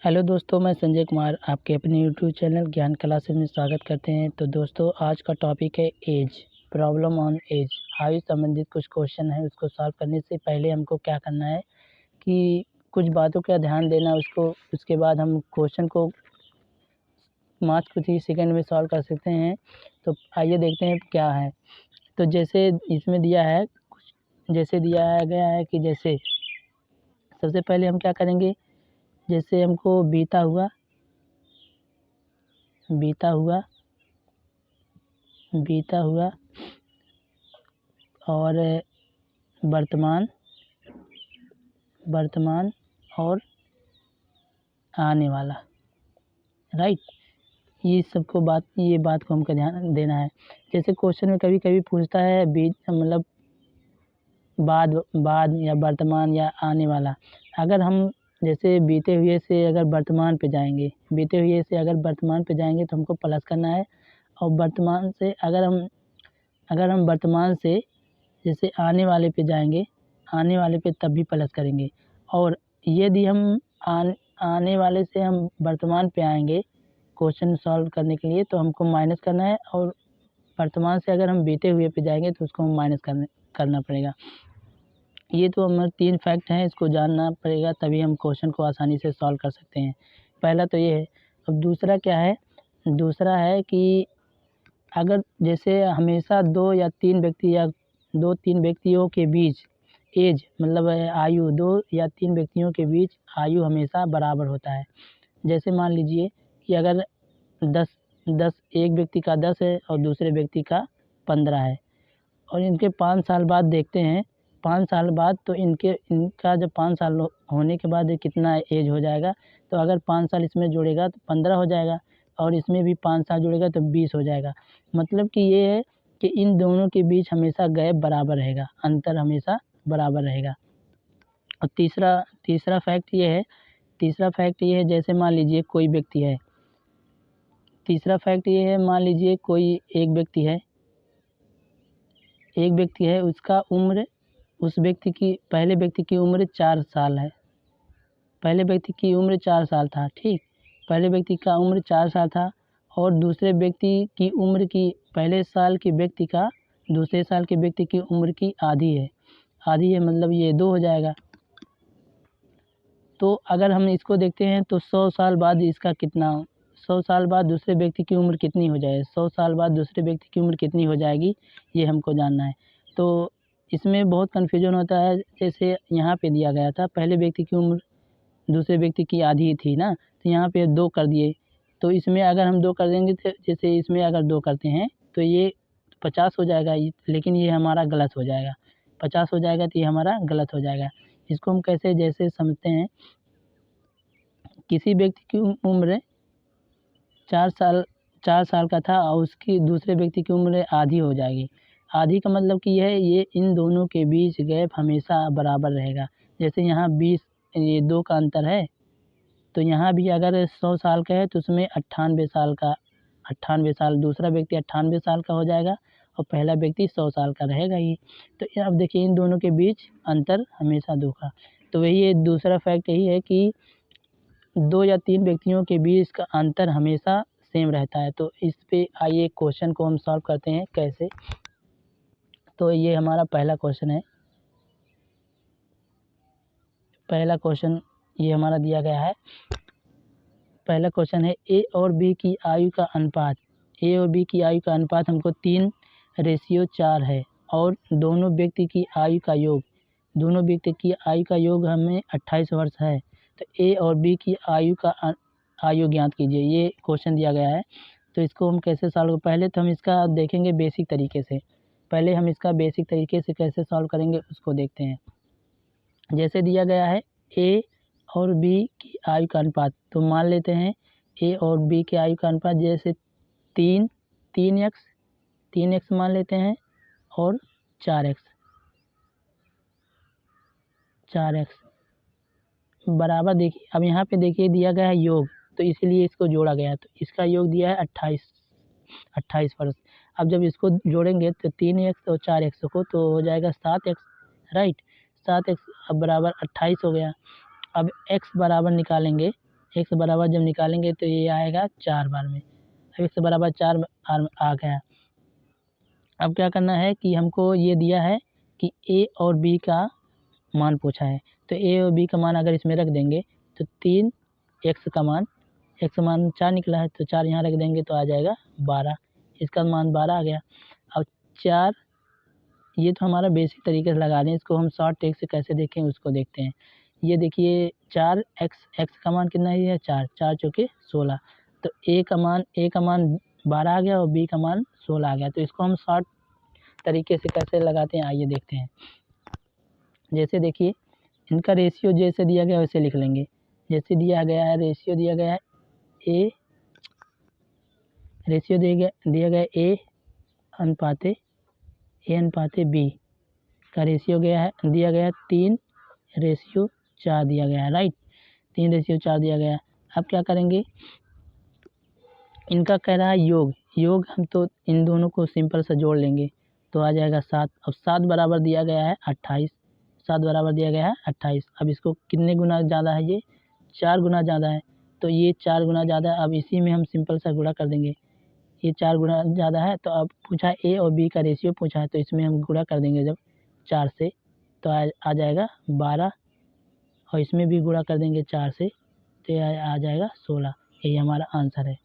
Hello दोस्तों, मैं संजय कुमार आपके अपने यूट्यूब चैनल ज्ञान क्लासेस में स्वागत करते हैं। तो दोस्तों, आज का टॉपिक है एज, प्रॉब्लम ऑन एज। आयु संबंधित कुछ क्वेश्चन है, उसको सॉल्व करने से पहले हमको क्या करना है कि कुछ बातों का ध्यान देना उसको। उसके बाद हम क्वेश्चन को मात्र कुछ ही सेकंड में सॉल्व कर सकते हैं। तो आइए देखते हैं क्या है। तो जैसे इसमें दिया है, जैसे दिया गया है कि जैसे सबसे पहले हम क्या करेंगे, जैसे हमको बीता हुआ और वर्तमान और आने वाला, राइट। ये बात को हमको ध्यान देना है। जैसे क्वेश्चन में कभी कभी पूछता है बीच मतलब बाद या वर्तमान या आने वाला। अगर हम जैसे बीते हुए से अगर वर्तमान पे जाएंगे तो हमको प्लस करना है। और वर्तमान से अगर हम वर्तमान से जैसे आने वाले पे तब भी प्लस करेंगे। और यदि हम आने वाले से हम वर्तमान पे आएंगे क्वेश्चन सॉल्व करने के लिए, तो हमको माइनस करना है। और वर्तमान से अगर हम बीते हुए पे जाएंगे तो उसको हम माइनस करना पड़ेगा। ये तो हमारे 3 फैक्ट हैं, इसको जानना पड़ेगा, तभी हम क्वेश्चन को आसानी से सॉल्व कर सकते हैं। पहला तो ये है। अब दूसरा क्या है, दूसरा है कि अगर जैसे हमेशा 2 या 3 व्यक्ति या 2-3 व्यक्तियों के बीच एज मतलब आयु 2 या 3 व्यक्तियों के बीच आयु हमेशा बराबर होता है। जैसे मान लीजिए कि अगर 10 एक व्यक्ति का 10 है और दूसरे व्यक्ति का 15 है, और इनके 5 साल बाद देखते हैं, 5 साल बाद तो इनका जब 5 साल होने के बाद कितना एज हो जाएगा। तो अगर 5 साल इसमें जोड़ेगा तो 15 हो जाएगा, और इसमें भी 5 साल जोड़ेगा तो 20 हो जाएगा। मतलब कि ये है कि इन दोनों के बीच हमेशा गैप बराबर रहेगा, अंतर हमेशा बराबर रहेगा। और तीसरा फैक्ट ये है, जैसे मान लीजिए कोई व्यक्ति है। तीसरा फैक्ट ये है, मान लीजिए कोई एक व्यक्ति है, उसका उम्र पहले व्यक्ति की उम्र 4 साल है। पहले व्यक्ति की उम्र 4 साल था, ठीक। पहले व्यक्ति का उम्र 4 साल था, और दूसरे व्यक्ति की उम्र की पहले साल के व्यक्ति का दूसरे साल के व्यक्ति की उम्र की आधी है मतलब ये 2 हो जाएगा। तो अगर हम इसको देखते हैं तो 100 साल बाद इसका कितना 100 साल बाद दूसरे व्यक्ति की उम्र कितनी हो जाएगी, 100 साल बाद दूसरे व्यक्ति की उम्र कितनी हो जाएगी, ये हमको जानना है। तो इसमें बहुत कन्फ्यूजन होता है। जैसे यहाँ पे दिया गया था पहले व्यक्ति की उम्र दूसरे व्यक्ति की आधी थी ना, तो यहाँ पे 2 कर दिए। तो इसमें अगर हम 2 कर देंगे तो जैसे इसमें अगर 2 करते हैं तो ये 50 हो जाएगा, लेकिन ये हमारा गलत हो जाएगा। 50 हो जाएगा तो ये हमारा गलत हो जाएगा। इसको हम कैसे जैसे समझते हैं, किसी व्यक्ति की उम्र 4 साल का था और उसकी दूसरे व्यक्ति की उम्र आधी हो जाएगी। आधी का मतलब कि ये इन दोनों के बीच गैप हमेशा बराबर रहेगा। जैसे यहाँ 20 ये 2 का अंतर है, तो यहाँ भी अगर 100 साल का है तो उसमें 98 साल दूसरा व्यक्ति 98 साल का हो जाएगा, और पहला व्यक्ति 100 साल का रहेगा ही। तो अब देखिए इन दोनों के बीच अंतर हमेशा 2 का। तो वही दूसरा फैक्ट यही है कि 2 या 3 व्यक्तियों के बीच का अंतर हमेशा सेम रहता है। तो इस पे आइए क्वेश्चन को हम सॉल्व करते हैं कैसे। तो ये हमारा पहला क्वेश्चन है। पहला क्वेश्चन ये हमारा दिया गया है। पहला क्वेश्चन है ए और बी की आयु का अनुपात। ए और बी की आयु का अनुपात हमको 3:4 है, और दोनों व्यक्ति की आयु का योग हमें 28 वर्ष है। तो ए और बी की आयु ज्ञात कीजिए, ये क्वेश्चन दिया गया है। तो इसको हम कैसे सॉल्व, पहले तो हम इसका देखेंगे बेसिक तरीके से। कैसे सॉल्व करेंगे उसको देखते हैं। जैसे दिया गया है ए और बी की आयु का अनुपात, तो मान लेते हैं ए और बी के आयु का अनुपात जैसे 3x मान लेते हैं, और 4x बराबर। देखिए अब यहाँ पे देखिए दिया गया है योग, तो इसीलिए इसको जोड़ा गया है। तो इसका योग दिया है 28 वर्ष। अब जब इसको जोड़ेंगे तो 3x और 4x को तो हो जाएगा 7x, राइट। 7x अब बराबर 28 हो गया। अब x बराबर निकालेंगे, x बराबर जब निकालेंगे तो ये आएगा 4 बार में। अब x बराबर 4 बार आ गया। अब क्या करना है कि हमको ये दिया है कि a और b का मान पूछा है, तो a और b का मान अगर इसमें रख देंगे तो 3x का मान 4 निकला है, तो 4 यहाँ रख देंगे तो आ जाएगा 12, इसका मान 12 आ गया। अब 4, ये तो हमारा बेसिक तरीके से लगा दें, इसको हम शॉर्ट ट्रिक से कैसे देखें उसको देखते हैं। ये देखिए 4x का मान कितना है, 4 4 चौके 16, तो a का मान 12 आ गया और b का मान 16 आ गया। तो इसको हम शॉर्ट तरीके से कैसे लगाते हैं आइए देखते हैं। जैसे देखिए इनका रेशियो जैसे दिया गया वैसे लिख लेंगे। जैसे दिया गया है रेशियो दिया गया है a अनुपात b का रेशियो दिया गया है 3:4 दिया गया है, राइट, 3:4 दिया गया है। अब क्या करेंगे, इनका कह रहा है योग हम तो इन दोनों को सिंपल से जोड़ लेंगे तो आ जाएगा 7। अब 7 बराबर दिया गया है 28, 7 बराबर दिया गया है 28। अब इसको कितने गुना ज़्यादा है, ये 4 गुना ज़्यादा है, तो ये 4 गुना ज़्यादा है। अब इसी में हम सिंपल सा गुणा कर देंगे, ये 4 गुना ज़्यादा है। तो अब पूछा है ए और बी का रेशियो पूछा है, तो इसमें हम गुणा कर देंगे जब 4 से तो आ जाएगा 12, और इसमें भी गुणा कर देंगे 4 से तो आ जाएगा 16। यही हमारा आंसर है।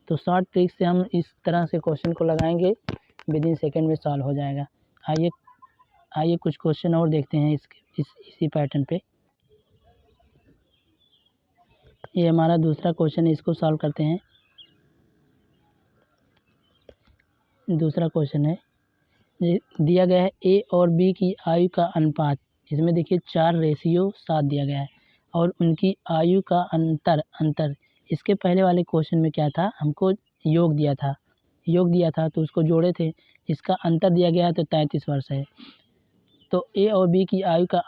तो शॉर्ट ट्रिक से हम इस तरह से क्वेश्चन को लगाएंगे, विदिन सेकेंड में सॉल्व हो जाएगा। आइए कुछ क्वेश्चन और देखते हैं इसी पैटर्न पे। ये हमारा दूसरा क्वेश्चन है, इसको सॉल्व करते हैं। दूसरा क्वेश्चन है, दिया गया है a और b की आयु का अनुपात, इसमें देखिए 4:7 दिया गया है, और उनकी आयु का अंतर इसके पहले वाले क्वेश्चन में क्या था, हमको योग दिया था तो उसको जोड़े थे, इसका अंतर दिया गया है तो 33 वर्ष है। तो a और b की आयु का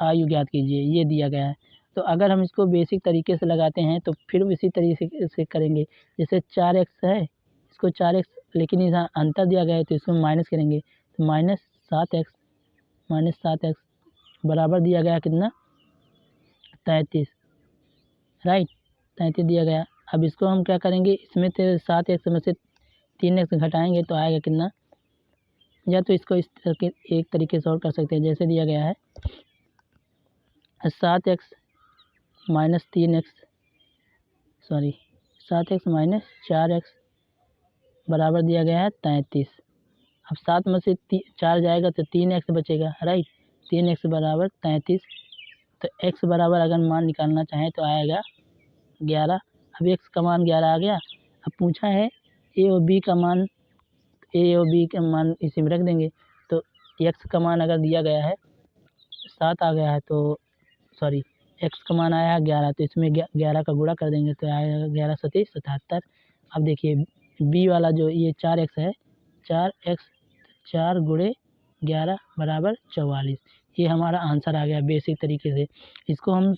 आयु ज्ञात कीजिए, ये दिया गया है। तो अगर हम इसको बेसिक तरीके से लगाते हैं तो फिर इसी तरीके से करेंगे। जैसे 4x है, इसको 4x, लेकिन यहाँ अंतर दिया गया है तो इसको माइनस करेंगे, तो -7x बराबर दिया गया कितना, 33, राइट, 33 दिया गया। अब इसको हम क्या करेंगे, इसमें से 7x में से 3x घटाएंगे तो आएगा कितना, या तो इसको एक तरीके से और कर सकते हैं। जैसे दिया गया है 7x माइनस 4x बराबर दिया गया है 33। अब 7 में से 4 जाएगा तो 3x बचेगा, राइट, 3x बराबर 33। तो x बराबर अगर मान निकालना चाहें तो आएगा 11। अब x का मान 11 आ गया। अब पूछा है a और b का मान इसी में रख देंगे। तो x का मान अगर दिया गया है 7 आ गया है, तो x का मान आया है 11, तो इसमें 11 का गुणा कर देंगे तो आएगा 11 सती 77। अब देखिए b वाला जो ये 4x है, 4 गुणे 11 बराबर 44, ये हमारा आंसर आ गया बेसिक तरीके से। इसको हम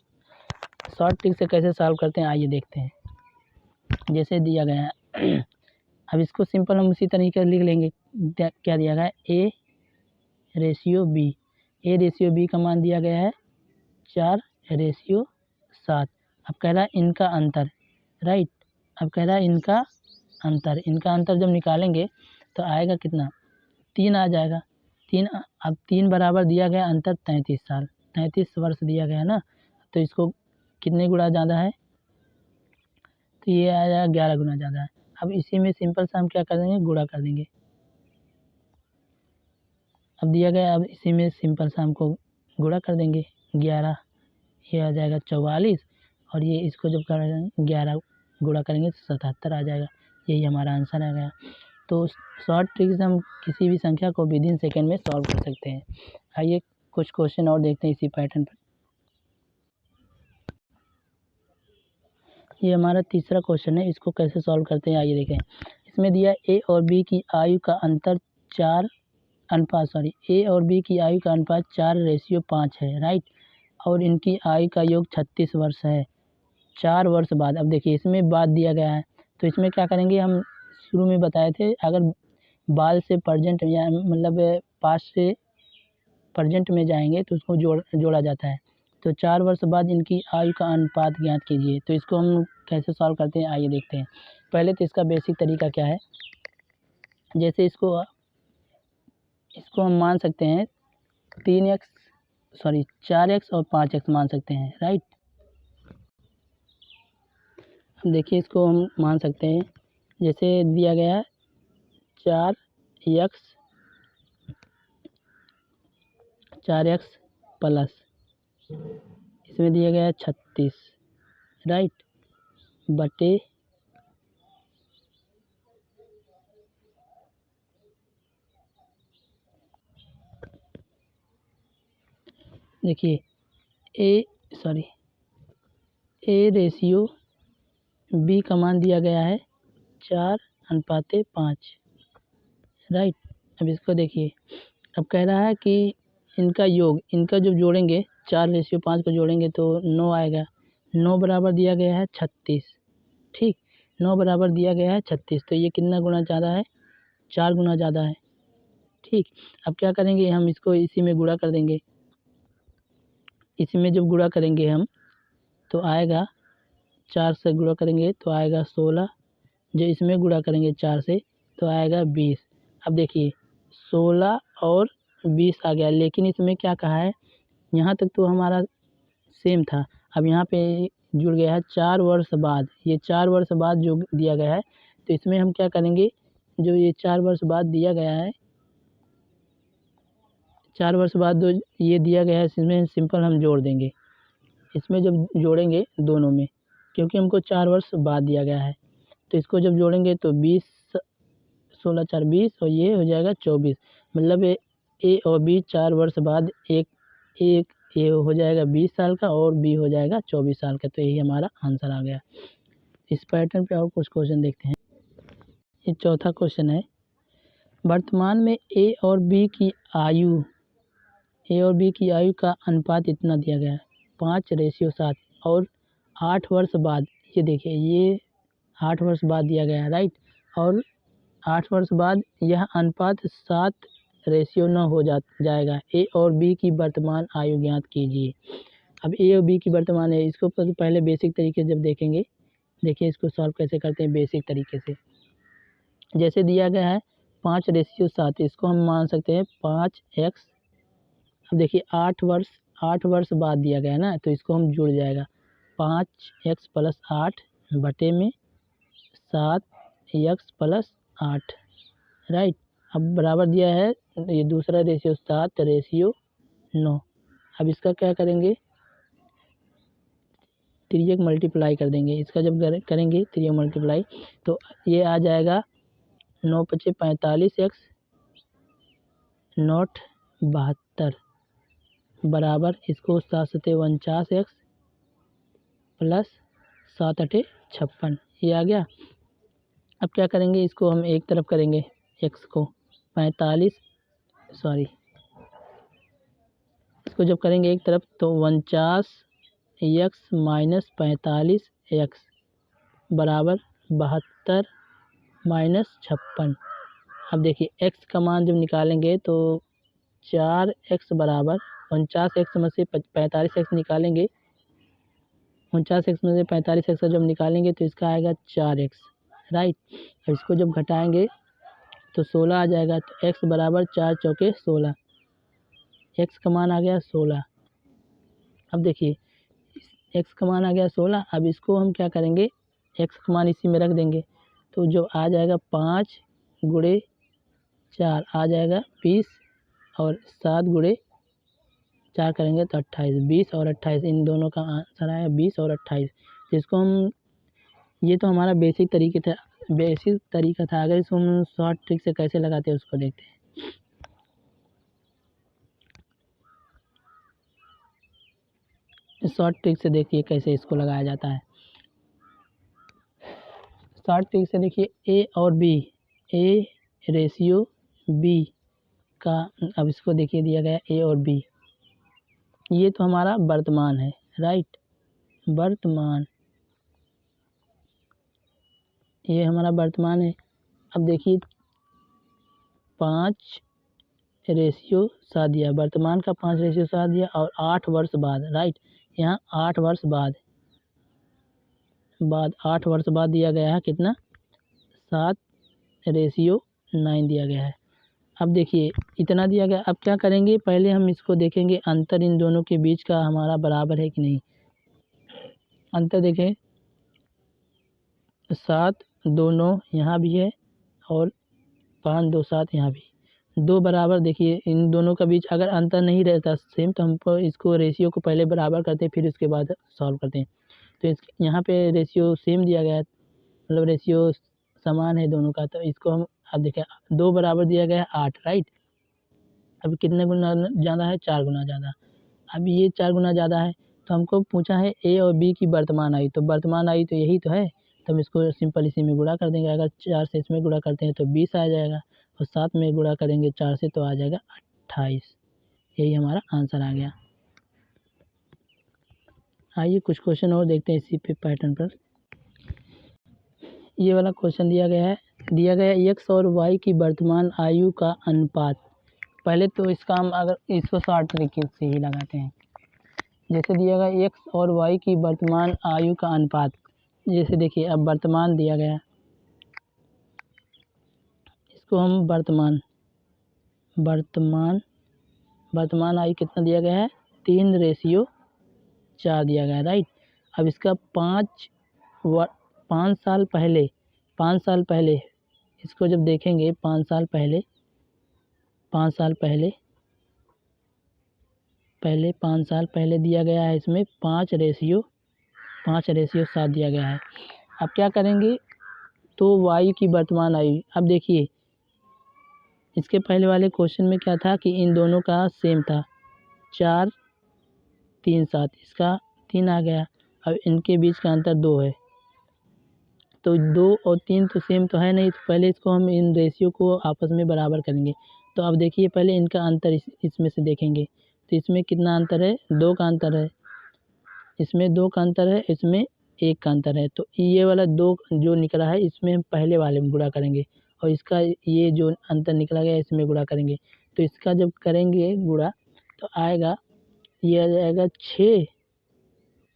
शॉर्ट ट्रिक से कैसे सॉल्व करते हैं आइए देखते हैं। जैसे दिया गया है अब इसको सिंपल हम उसी तरीके से लिख लेंगे। क्या दिया गया है, a रेशियो b का मान दिया गया है 4:7। अब कह रहा है इनका अंतर, राइट, अब कह रहा है इनका अंतर जब निकालेंगे तो आएगा कितना, 3 आ जाएगा। 3, अब 3 बराबर दिया गया अंतर 33 साल, 33 वर्ष दिया गया ना, तो इसको कितने गुना ज़्यादा है, तो ये आ जाएगा 11 गुना ज़्यादा है। अब इसी में सिंपल सा हम क्या कर देंगे, गुणा कर देंगे। अब दिया गया, अब इसी में सिंपल सा हमको गुणा कर देंगे 11, ये आ जाएगा 44, और ये इसको जब करेंगे 11 गुणा करेंगे तो 77 आ जाएगा। यही हमारा आंसर आ गया। तो शॉर्ट ट्रिक से हम किसी भी संख्या को विदिन सेकेंड में सॉल्व कर सकते हैं। आइए कुछ क्वेश्चन और देखते हैं इसी पैटर्न पर। ये हमारा तीसरा क्वेश्चन है, इसको कैसे सॉल्व करते हैं आइए देखें। इसमें दिया a और b की आयु का अंतर 4:5 है, राइट, और इनकी आयु का योग 36 वर्ष है 4 वर्ष बाद। अब देखिए इसमें बाद दिया गया है, तो इसमें क्या करेंगे, हम शुरू में बताए थे अगर बाद से प्रेजेंट या मतलब पास्ट से प्रेजेंट में जाएंगे तो उसको जोड़ा जाता है। तो 4 वर्ष बाद इनकी आयु का अनुपात ज्ञात कीजिए। तो इसको हम कैसे सॉल्व करते हैं, आइए देखते हैं। पहले तो इसका बेसिक तरीका क्या है, जैसे इसको हम मान सकते हैं 4x और 5x मान सकते हैं, राइट। अब देखिए इसको हम मान सकते हैं, जैसे दिया गया है 4x प्लस इसमें दिया गया है 36, राइट, बटे देखिए ए रेशियो बी का मान दिया गया है 4:5, राइट। अब इसको देखिए, अब कह रहा है कि इनका योग, इनका जब जोड़ेंगे 4:5 को जोड़ेंगे तो 9 आएगा। 9 बराबर दिया गया है 36, ठीक, 9 बराबर दिया गया है 36, तो ये कितना गुना ज़्यादा है, 4 गुना ज़्यादा है, ठीक। अब क्या करेंगे, हम इसको इसी में गुणा कर देंगे। इसी में जब गुणा करेंगे हम तो आएगा 4 से गुणा करेंगे तो आएगा 16, जो इसमें गुणा करेंगे 4 से तो आएगा 20। अब देखिए 16 और 20 आ गया, लेकिन इसमें क्या कहा है, यहाँ तक तो हमारा सेम था। अब यहाँ पे जुड़ गया है 4 वर्ष बाद, ये 4 वर्ष बाद जो दिया गया है, तो इसमें हम क्या करेंगे, जो ये 4 वर्ष बाद दिया गया है, 4 वर्ष बाद जो ये दिया गया है, इसमें सिंपल हम जोड़ देंगे। इसमें जब जोड़ेंगे दोनों में, क्योंकि हमको 4 वर्ष बाद दिया गया है, तो इसको जब जोड़ेंगे तो 20, 16 4 20 और ये हो जाएगा 24, मतलब ए और बी 4 वर्ष बाद एक ये हो जाएगा 20 साल का और बी हो जाएगा 24 साल का। तो यही हमारा आंसर आ गया। इस पैटर्न पे और कुछ क्वेश्चन देखते हैं। ये चौथा क्वेश्चन है, वर्तमान में ए और बी की आयु का अनुपात इतना दिया गया है 5:7 और 8 वर्ष बाद, ये देखिए ये 8 वर्ष बाद दिया गया है, राइट, और 8 वर्ष बाद यह अनुपात 7:9 हो जाएगा। ए और बी की वर्तमान आयु ज्ञात कीजिए। अब ए और बी की वर्तमान है, इसको पहले बेसिक तरीके जब देखेंगे, देखिए इसको सॉल्व कैसे करते हैं बेसिक तरीके से। जैसे दिया गया है 5:7, इसको हम मान सकते हैं 5x। अब देखिए 8 वर्ष बाद दिया गया है ना, तो इसको हम जुड़ जाएगा 5x + 8 बटे में 7x + 8, राइट। अब बराबर दिया है, ये दूसरा रेशियो 7:9। अब इसका क्या करेंगे, तिर्यक मल्टीप्लाई कर देंगे। इसका जब करेंगे तिर्यक मल्टीप्लाई तो ये आ जाएगा 9 × 5 = 45x नॉट 72 बराबर, इसको 7 × 7 = 49x प्लस 7 × 8 = 56, ये आ गया। अब क्या करेंगे, इसको हम एक तरफ करेंगे, x को 45, इसको जब करेंगे एक तरफ तो 49x - 45x बराबर 72 - 56। अब देखिए x का मान जब निकालेंगे तो 4x बराबर 49x में से 45x निकालेंगे, 49x में से 45x जब निकालेंगे तो इसका आएगा 4x, राइट। अब इसको जब घटाएंगे तो 16 आ जाएगा, तो x बराबर 4 × 4 = 16, x का मान आ गया 16। अब देखिए x का मान आ गया 16। अब इसको हम क्या करेंगे, x का मान इसी में रख देंगे, तो जो आ जाएगा 5 × 4 आ जाएगा 20 और 7 × 4 करेंगे तो 28, 20 और 28 इन दोनों का आंसर आया 20 और 28। जिसको हम, ये तो हमारा बेसिक तरीका था। अगर इसको हम शॉर्ट ट्रिक से कैसे लगाते हैं उसको देखते हैं। शॉर्ट ट्रिक से देखिए कैसे इसको लगाया जाता है। शॉर्ट ट्रिक से देखिए ए और बी, ए रेशियो बी का, अब इसको देखिए दिया गया ए और बी, ये तो हमारा वर्तमान है, राइट, वर्तमान, ये हमारा वर्तमान है। अब देखिए 5:7 दिया, वर्तमान का 5:7 दिया और 8 वर्ष बाद, राइट, यहाँ 8 वर्ष बाद 8 वर्ष बाद दिया गया है कितना 7:9 दिया गया है। अब देखिए इतना दिया गया। अब क्या करेंगे, पहले हम इसको देखेंगे अंतर इन दोनों के बीच का हमारा बराबर है कि नहीं। अंतर देखें 7:2:9 यहाँ भी है और 5:2:7 यहाँ भी, दो बराबर। देखिए इन दोनों का बीच अगर अंतर नहीं रहता सेम तो हम इसको रेशियो को पहले बराबर करते हैं फिर उसके बाद सॉल्व करते हैं। तो इस यहाँ पे रेशियो सेम दिया गया है, मतलब रेशियो समान है दोनों का। तो इसको हम अब देखें 2 बराबर दिया गया है 8, राइट। अब कितने गुना ज़्यादा है, 4 गुना ज़्यादा। अब ये 4 गुना ज़्यादा है तो हमको पूछा है ए और बी की वर्तमान आयु। तो वर्तमान आयु तो यही तो है, तो हम इसको सिंपल इसी में गुणा कर देंगे। अगर 4 से इसमें गुणा करते हैं तो 20 आ जाएगा और 7 में गुणा करेंगे 4 से तो आ जाएगा 28। यही हमारा आंसर आ गया। आइए कुछ क्वेश्चन और देखते हैं इसी पे पैटर्न पर। ये वाला क्वेश्चन दिया गया एक्स और वाई की वर्तमान आयु का अनुपात। पहले तो इसका हम अगर इसको शॉर्ट तरीके से ही लगाते हैं। जैसे दिया गया एक्स और वाई की वर्तमान आयु का अनुपात। जैसे देखिए अब वर्तमान दिया गया, इसको हम वर्तमान आयु कितना दिया गया है 3:4 दिया गया है, राइट। अब इसका 5 साल पहले इसको जब देखेंगे 5 साल पहले 5 साल पहले दिया गया है इसमें 5:7 दिया गया है। अब क्या करेंगे, तो वायु की वर्तमान आयु। अब देखिए इसके पहले वाले क्वेश्चन में क्या था कि इन दोनों का सेम था 4, 3, 7, इसका 3 आ गया। अब इनके बीच का अंतर 2 है, तो 2 और 3 तो सेम तो है नहीं, तो पहले इसको हम इन रेशियो को आपस में बराबर करेंगे। तो अब देखिए पहले इनका अंतर इसमें से देखेंगे तो इसमें कितना अंतर है, 2 का अंतर है, इसमें 2 का अंतर है, इसमें 1 का अंतर है। तो ये वाला 2 जो निकला है इसमें हम पहले वाले में गुणा करेंगे और इसका ये जो अंतर निकला गया इसमें गुणा करेंगे। तो इसका जब करेंगे गुणा तो आएगा, ये आ जाएगा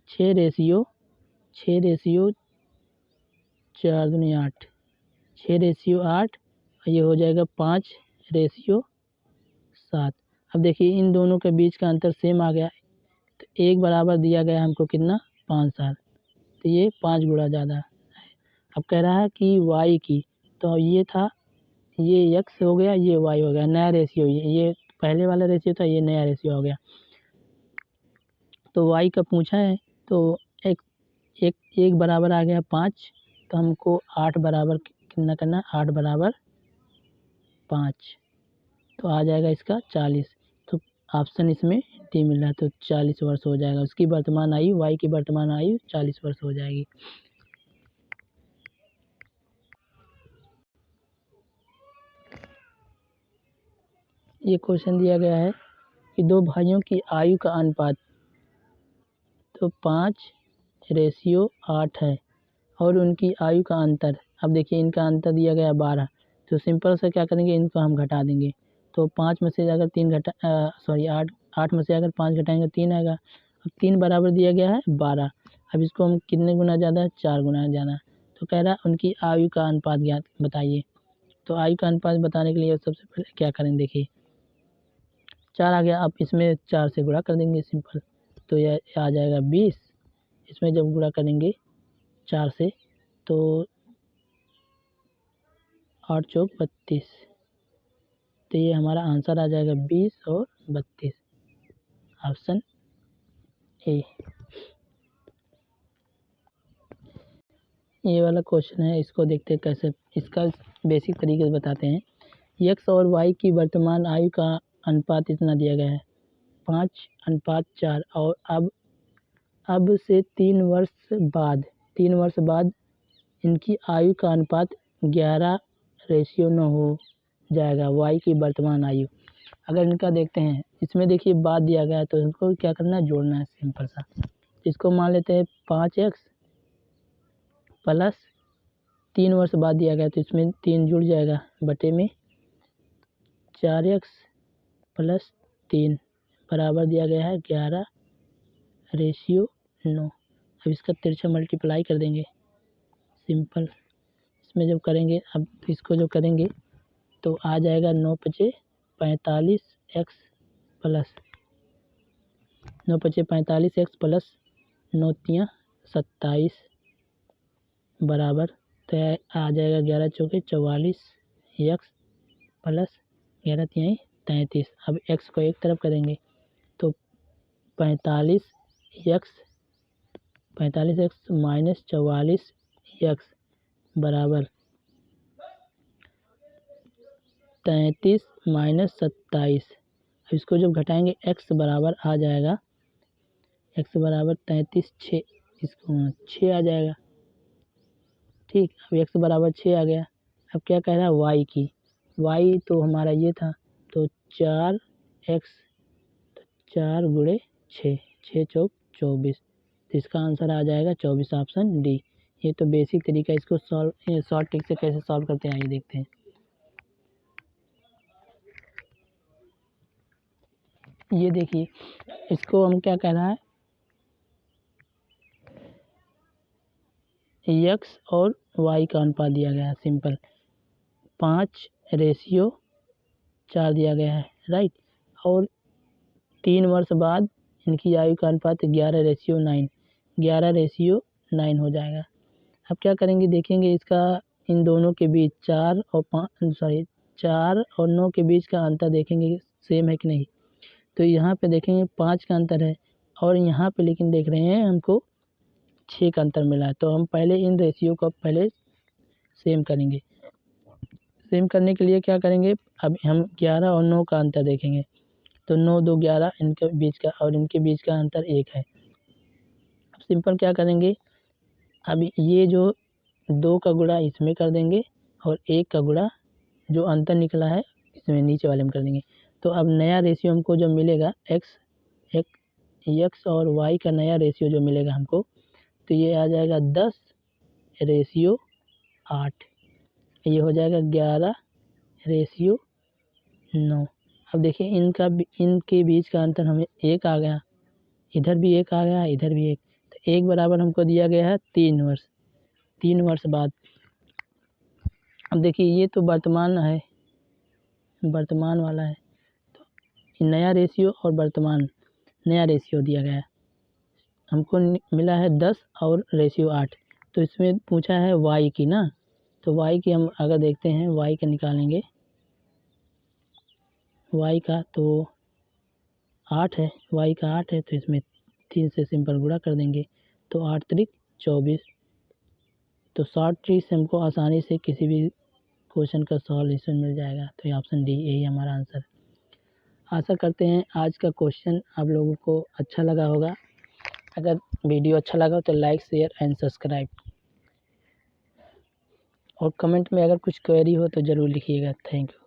6 रेशियो 4 दूनी 8, 6:8 और ये हो जाएगा 5:7। अब देखिए इन दोनों के बीच का अंतर सेम आ गया, तो एक बराबर दिया गया हमको कितना 5 साल, तो ये 5 गुना ज़्यादा है। अब कह रहा है कि वाई की, तो ये था ये एक्स हो गया, ये वाई हो गया, नया रेशियो। ये पहले वाला रेशियो था, ये नया रेशियो हो गया। तो वाई का पूछा है तो एक बराबर आ गया 5, तो हमको 8 बराबर कितना करना, 8 बराबर 5, तो आ जाएगा इसका 40। तो ऑप्शन इसमें डी मिल रहा है, तो 40 वर्ष हो जाएगा उसकी वर्तमान आयु, वाई की वर्तमान आयु 40 वर्ष हो जाएगी। ये क्वेश्चन दिया गया है कि 2 भाइयों की आयु का अनुपात तो 5:8 है और उनकी आयु का अंतर। अब देखिए इनका अंतर दिया गया 12, तो सिंपल से क्या करेंगे, इनको हम घटा देंगे। तो 5 में से अगर 8 में से अगर 5 घटाएंगे 3 आएगा। अब 3 बराबर दिया गया है 12। अब इसको हम कितने गुना ज़्यादा है, 4 गुना ज़्यादा। तो कह रहा है उनकी आयु का अनुपात ज्ञात बताइए। तो आयु का अनुपात बताने के लिए सबसे पहले क्या करेंगे, देखिए 4 आ गया। अब इसमें 4 से गुणा कर देंगे सिंपल, तो यह आ जाएगा 20। इसमें जब गुणा करेंगे 4 से तो 8 चौक 32, तो ये हमारा आंसर आ जाएगा 20 और 32, ऑप्शन ए। ये वाला क्वेश्चन है, इसको देखते हैं कैसे, इसका बेसिक तरीके से बताते हैं। एक्स और वाई की वर्तमान आयु का अनुपात इतना दिया गया है 5:4 और अब से 3 वर्ष बाद इनकी आयु का अनुपात 11:9 हो जाएगा वाई की वर्तमान आयु। अगर इनका देखते हैं, इसमें देखिए बाद दिया गया है तो इनको क्या करना है, जोड़ना है सिंपल सा। इसको मान लेते हैं 5x प्लस 3 वर्ष बाद दिया गया तो इसमें 3 जुड़ जाएगा बटे में 4x प्लस 3 बराबर दिया गया है 11 रेशियो 9। अब इसका तिरछा मल्टीप्लाई कर देंगे, सिंपल। इसमें जब करेंगे, अब इसको जो करेंगे तो आ जाएगा 9 पचे 45 एक्स प्लस 9 पचे 45 एक्स प्लस 9 तियाँ 27 बराबर, तो आ जाएगा 11 चौके 44 एक्स प्लस 11 तियाँ 33। अब एक्स को एक तरफ करेंगे तो 45 एक्स माइनस 44 एक्स बराबर 33 माइनस 27। अब इसको जब घटाएंगे एक्स बराबर आ जाएगा, एक्स बराबर 33 6, इसको 6 आ जाएगा, ठीक। अब एक्स बराबर 6 आ गया। अब क्या कह रहा है वाई की, वाई तो हमारा ये था, तो 4 एक्स 4 गुणे 6, 6 चौक 24, तो इसका आंसर आ जाएगा 24, ऑप्शन डी। ये तो बेसिक तरीका, इसको सॉल्व शॉर्ट ट्रिक से कैसे सॉल्व करते हैं आइए देखते हैं। ये देखिए, इसको हम क्या कह रहा है, एक्स और वाई का अनुपात दिया गया है, सिंपल 5:4 दिया गया है, राइट। और 3 वर्ष बाद इनकी आयु का अनुपात 11:9, 11:9 हो जाएगा। अब क्या करेंगे, देखेंगे इसका इन दोनों के बीच 4 और 9 के बीच का अंतर देखेंगे सेम है कि नहीं। तो यहाँ पे देखेंगे 5 का अंतर है, और यहाँ पे लेकिन देख रहे हैं हमको 6 का अंतर मिला है। तो हम पहले इन रेशियो को पहले सेम करेंगे। सेम करने के लिए क्या करेंगे, अब हम 11 और 9 का अंतर देखेंगे, तो 9 2 11 इनके बीच का, और इनके बीच का अंतर 1 है। अब सिंपल क्या करेंगे, अब ये जो 2 का गुणा इसमें कर देंगे, और 1 का गुणा जो अंतर निकला है इसमें नीचे वाले में कर देंगे। तो अब नया रेशियो हमको जो मिलेगा एक्स और वाई का नया रेशियो जो मिलेगा हमको, तो ये आ जाएगा 10:8, ये हो जाएगा 11:9। अब देखिए इनके बीच का अंतर हमें 1 आ गया, इधर भी 1 आ गया, इधर भी 1, तो 1 बराबर हमको दिया गया है 3 वर्ष, 3 वर्ष बाद। अब देखिए ये तो वर्तमान है, वर्तमान वाला है, तो नया रेशियो और वर्तमान नया रेशियो दिया गया है हमको, मिला है 10 और रेशियो 8। तो इसमें पूछा है वाई की ना, तो वाई की हम अगर देखते हैं, वाई का निकालेंगे, वाई का तो 8 है, वाई का 8 है, तो इसमें 3 से सिंपल गुणा कर देंगे, तो 8 त्रिक 24। तो शॉर्ट ट्रिक से हमको आसानी से किसी भी क्वेश्चन का सॉल्यूशन मिल जाएगा। तो ये ऑप्शन डी यही हमारा आंसर। आशा करते हैं आज का क्वेश्चन आप लोगों को अच्छा लगा होगा। अगर वीडियो अच्छा लगा तो लाइक शेयर एंड सब्सक्राइब, और कमेंट में अगर कुछ क्वेरी हो तो ज़रूर लिखिएगा। Thank you.